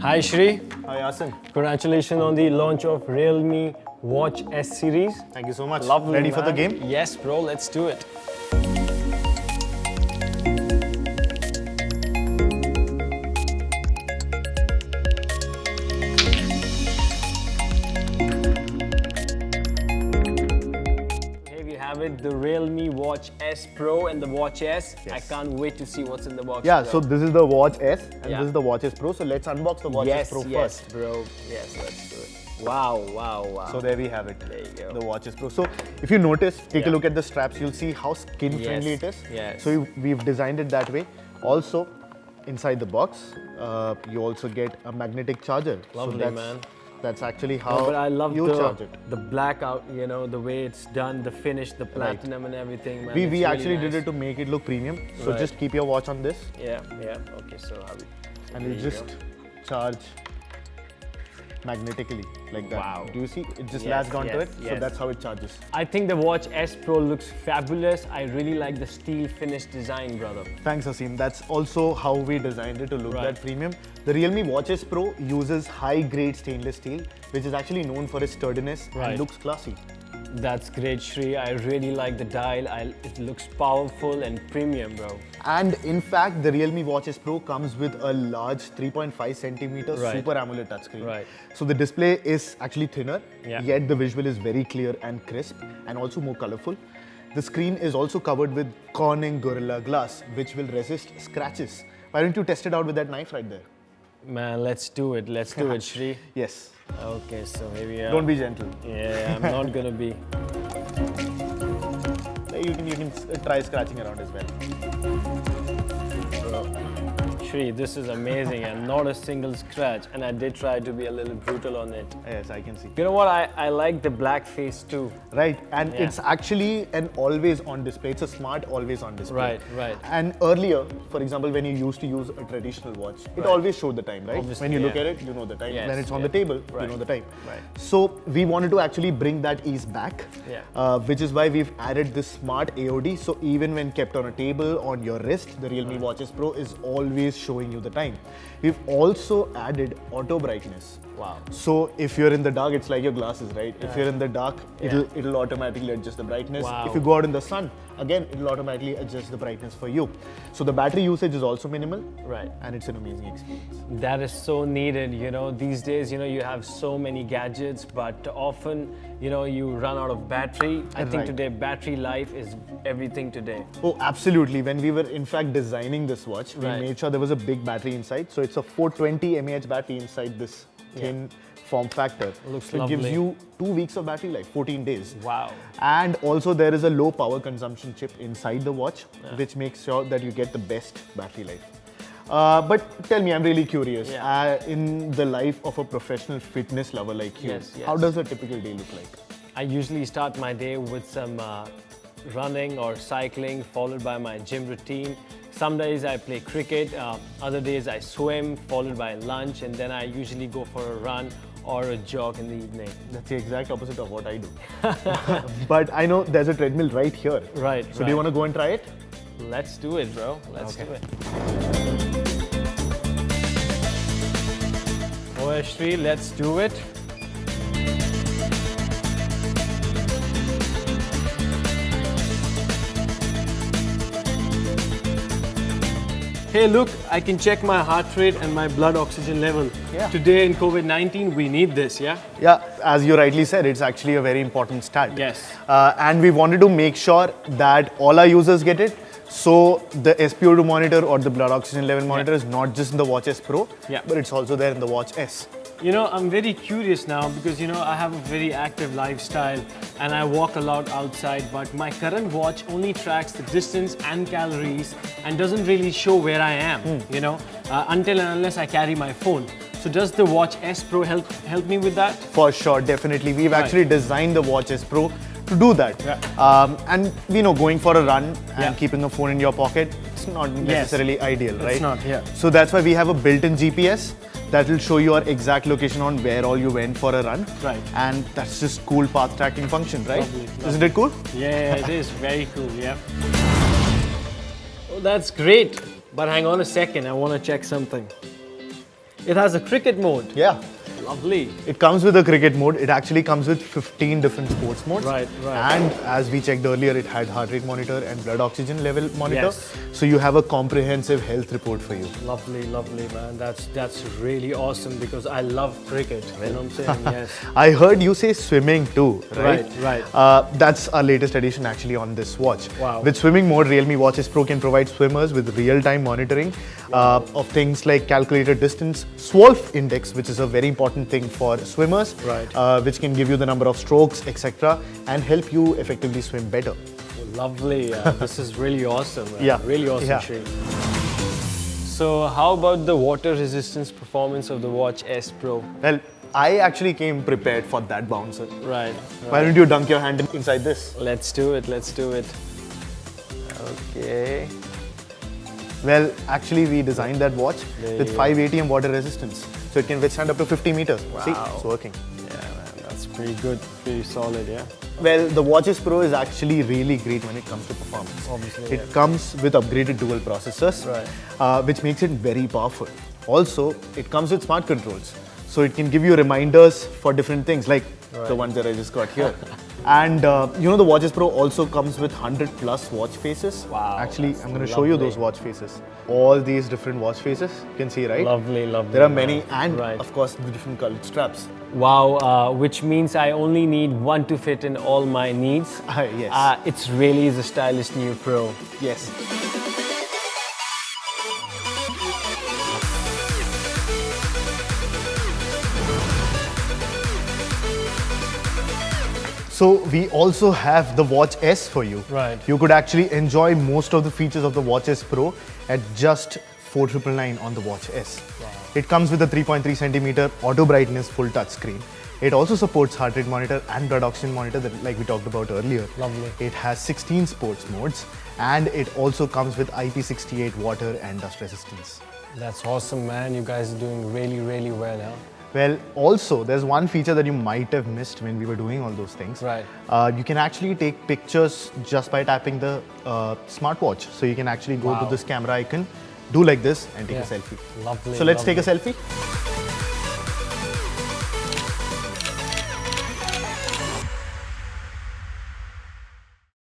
Hi Shri, Hi Asin. congratulations on the launch of Realme Watch S series. Thank you so much. Lovely, Ready for the man. game? Yes bro, let's do it. Here we have it, the Realme Watch S Pro and the Watch S. I can't wait to see what's in the box. Yeah, bro. so this is the Watch S and Yeah. this is the Watch S Pro. So let's unbox the Watch S Pro yes, first. bro. Yes, let's do it. Wow, wow, wow. So there we have it. There you go. The Watch S Pro. So if you notice, take Yeah. a look at the straps, you'll see how skin friendly Yes, it is. yes. So we've designed it that way. Also, inside the box, you also get a magnetic charger. Lovely, so that's, man. That's actually how No, but I love you charge it. the blackout, you know, the way it's done, the finish, the platinum and everything, man. We It's really actually did nice. it to make it look premium. So Right. just keep your watch on this Yeah, yeah. Okay, so how we... and there you you just charge magnetically like that. Wow. Do you see? It just Yes, latched onto yes, it. So yes. that's how it charges. I think the Watch S Pro looks fabulous. I really like the steel finish design, brother. Thanks, Asim. That's also how we designed it to look Right. that premium. The Realme Watch S Pro uses high-grade stainless steel, which is actually known for its sturdiness Right. and looks classy. That's great, Shri. I really like the dial. It looks powerful and premium, bro. And in fact, the Realme Watch S Pro comes with a large 3.5 centimeter Right. Super AMOLED touchscreen. Right. So the display is actually thinner, Yeah. yet the visual is very clear and crisp, and also more colorful. The screen is also covered with Corning Gorilla Glass, which will resist scratches. Why don't you test it out with that knife right there? Man, let's do it. Let's do it, Shri. Yes. Okay, so here we are. Don't be gentle. Yeah, I'm not gonna be. You can try scratching around as well. Shri, this is amazing and not a single scratch. And I did try to be a little brutal on it. Yes, I can see. You know what? I like the black face too. Right, and Yeah. it's actually an always on display. It's a smart always on display. Right, right. And earlier, for example, when you used to use a traditional watch, it Right. always showed the time, right? Obviously, when you look yeah. at it, you know the time. Yes, when it's on yeah. the table, Right. you know the time. Right. So we wanted to actually bring that ease back, Yeah. which is why we've added this smart AOD. So even when kept on a table, on your wrist, the Realme Watch S Pro is always showing you the time. We've also added auto brightness. Wow. So if you're in the dark, it's like your glasses, right? If you're in the dark, it'll automatically adjust the brightness. Wow. If you go out in the sun, again, it'll automatically adjust the brightness for you. So the battery usage is also minimal, Right. and it's an amazing experience. That is so needed, you know. These days, you know, you have so many gadgets, but often, you know, you run out of battery. I think Right. today battery life is everything today. Oh, absolutely. When we were in fact designing this watch, we Right. made sure there was a big battery inside. So it's a 420 mAh battery inside this thin form factor. Looks so it gives lovely. you 2 weeks of battery life, 14 days. Wow. And also there is a low power consumption chip inside the watch, which makes sure that you get the best battery life. But tell me, I'm really curious. Yeah. In the life of a professional fitness lover like you, Yes, how yes. does a typical day look like? I usually start my day with some running or cycling, followed by my gym routine. Some days I play cricket, other days I swim, followed by lunch, and then I usually go for a run or a jog in the evening. That's the exact opposite of what I do. But I know there's a treadmill right here. Right. So do you want to go and try it? Let's do it, bro. Let's do it. Oh, Shri, let's do it. Hey, look, I can check my heart rate and my blood oxygen level. Yeah. Today in COVID-19, we need this, yeah? Yeah, as you rightly said, it's actually a very important stat. Yes. And we wanted to make sure that all our users get it. So the SpO2 monitor or the blood oxygen level monitor is not just in the Watch S Pro, Yeah. but it's also there in the Watch S. You know, I'm very curious now because, you know, I have a very active lifestyle and I walk a lot outside, but my current watch only tracks the distance and calories and doesn't really show where I am, you know, until and unless I carry my phone. So does the Watch S Pro help me with that? For sure, definitely. We've actually designed the Watch S Pro to do that. Yeah. And you know, going for a run and Yeah. keeping a phone in your pocket, it's not necessarily ideal, right? not, yeah. So that's why we have a built-in GPS that will show your exact location on where all you went for a run. Right. And that's just cool path tracking function, right? Lovely, Isn't it cool? Yeah, it is very cool, yeah. Oh, that's great. But hang on a second, I want to check something. It has a cricket mode. Yeah. Lovely. It comes with a cricket mode. It actually comes with 15 different sports modes. Right, right. And as we checked earlier, it had heart rate monitor and blood oxygen level monitor. Yes. So you have a comprehensive health report for you. Lovely, lovely, man. That's really awesome because I love cricket. You know what I'm saying? Yes. I heard you say swimming too, right? Right, right. That's our latest addition actually on this watch. Wow. With swimming mode, Realme Watch S Pro can provide swimmers with real-time monitoring of things like calculated distance, SWOLF index, which is a very important thing for swimmers, Right. which can give you the number of strokes, etc., and help you effectively swim better. Lovely. This is really awesome. Man. Yeah. Really awesome, Yeah. Sri. So how about the water resistance performance of the Watch S Pro? Well, I actually came prepared for that bouncer. Right. Why don't you dunk your hand inside this? Let's do it. Let's do it. Okay. Well, actually, we designed that watch There with you 5 ATM water resistance, so it can withstand up to 50 meters. See, Wow. it's working. Yeah, man. That's pretty good. Pretty solid. Yeah. Well, the Watch S Pro is actually really great when it comes to performance. Obviously, It yeah. comes with upgraded dual processors, which makes it very powerful. Also, it comes with smart controls, so it can give you reminders for different things, like the ones that I just got here. And you know, the Watch S Pro also comes with 100 plus watch faces. Wow, Actually, that's I'm going to show you lovely. those watch faces. All these different watch faces, you can see, right? Lovely, lovely. There are man. many, and Right. of course, the different colored straps. Wow, which means I only need one to fit in all my needs. Yes. It's really the stylish new Pro. Yes. So we also have the Watch S for you. Right. You could actually enjoy most of the features of the Watch S Pro at just 4,999 on the Watch S. Wow. It comes with a 3.3 centimeter auto brightness full touch screen. It also supports heart rate monitor and blood oxygen monitor that, like we talked about earlier. Lovely. It has 16 sports modes, and it also comes with IP68 water and dust resistance. That's awesome, man. You guys are doing really, really well, huh? Well, also, there's one feature that you might have missed when we were doing all those things. Right. You can actually take pictures just by tapping the smartwatch. So you can actually go to Wow. this camera icon, do like this, and take Yeah. a selfie. Lovely. So let's lovely. take a selfie.